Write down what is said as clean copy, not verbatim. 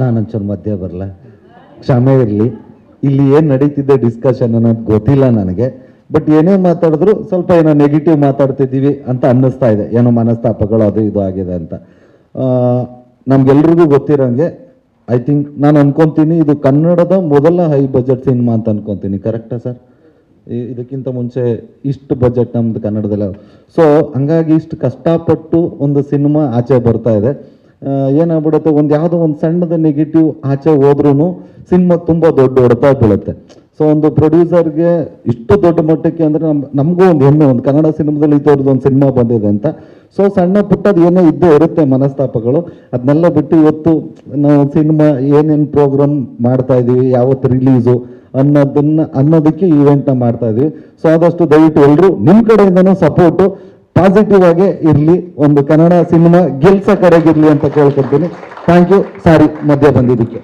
ನಾನೊಂಚೂರು ಮಧ್ಯ ಬರಲ್ಲ, ಕ್ಷಮೆ ಇರಲಿ. ಇಲ್ಲಿ ಏನು ನಡೀತಿದ್ದೆ ಡಿಸ್ಕಷನ್ ಅನ್ನೋದು ಗೊತ್ತಿಲ್ಲ ನನಗೆ. ಬಟ್ ಏನೇ ಮಾತಾಡಿದ್ರು ಸ್ವಲ್ಪ ಏನೋ ನೆಗೆಟಿವ್ ಮಾತಾಡ್ತಿದ್ದೀವಿ ಅಂತ ಅನ್ನಿಸ್ತಾ ಇದೆ, ಏನೋ ಮನಸ್ತಾಪಗಳು ಅದು ಇದು ಆಗಿದೆ ಅಂತ. ನಮ್ಗೆಲ್ರಿಗೂ ಗೊತ್ತಿರೋಂಗೆ ಐ ಥಿಂಕ್ ನಾನು ಅನ್ಕೊತೀನಿ ಇದು ಕನ್ನಡದ ಮೊದಲ ಹೈ ಬಜೆಟ್ ಸಿನಿಮಾ ಅಂತ ಅನ್ಕೊತೀನಿ. ಕರೆಕ್ಟಾ ಸರ್? ಇದಕ್ಕಿಂತ ಮುಂಚೆ ಇಷ್ಟು ಬಜೆಟ್ ನಮ್ದು ಕನ್ನಡದಲ್ಲ. ಸೊ ಹಂಗಾಗಿ ಇಷ್ಟು ಕಷ್ಟಪಟ್ಟು ಒಂದು ಸಿನಿಮಾ ಆಚೆ ಬರ್ತಾ ಇದೆ. ಏನಾಗ್ಬಿಡುತ್ತೆ, ಯಾವುದೋ ಒಂದು ಸಣ್ಣದ ನೆಗೆಟಿವ್ ಆಚೆ ಹೋದ್ರೂ ಸಿನಿಮಾ ತುಂಬ ದೊಡ್ಡ ಹೊಡೆತ ಬೀಳುತ್ತೆ. ಸೊ ಒಂದು ಪ್ರೊಡ್ಯೂಸರ್ಗೆ ಇಷ್ಟು ದೊಡ್ಡ ಮಟ್ಟಕ್ಕೆ ಅಂದರೆ ನಮಗೂ ಒಂದು ಹೆಮ್ಮೆ, ಒಂದು ಕನ್ನಡ ಸಿನಿಮಾದಲ್ಲಿ ಇದ್ದವ್ರದ್ದು ಒಂದು ಸಿನಿಮಾ ಬಂದಿದೆ ಅಂತ. ಸೊ ಸಣ್ಣ ಪುಟ್ಟದ್ದು ಏನೋ ಇದ್ದೇ ಇರುತ್ತೆ ಮನಸ್ತಾಪಗಳು, ಅದನ್ನೆಲ್ಲ ಬಿಟ್ಟು ಇವತ್ತು ನಾವು ಸಿನಿಮಾ ಏನೇನು ಪ್ರೋಗ್ರಾಮ್ ಮಾಡ್ತಾ ಇದ್ದೀವಿ, ಯಾವತ್ತು ರಿಲೀಸು ಅನ್ನೋದಕ್ಕೆ ಈವೆಂಟ್ನ ಮಾಡ್ತಾ ಇದ್ದೀವಿ. ಸೊ ಆದಷ್ಟು ದಯವಿಟ್ಟು ಎಲ್ಲರೂ ನಿಮ್ಮ ಕಡೆಯಿಂದನೂ ಸಪೋರ್ಟು ಪಾಸಿಟಿವ್ ಆಗೇ ಇರಲಿ, ಒಂದು ಕನ್ನಡ ಸಿನಿಮಾ ಗೆಲ್ಸೋ ಕಡೆಗಿರಲಿ ಅಂತ ಕೇಳ್ಕೊತೀನಿ. Thank you. ಸಾರಿ ಮಧ್ಯ ಬಂದಿದ್ದಕ್ಕೆ.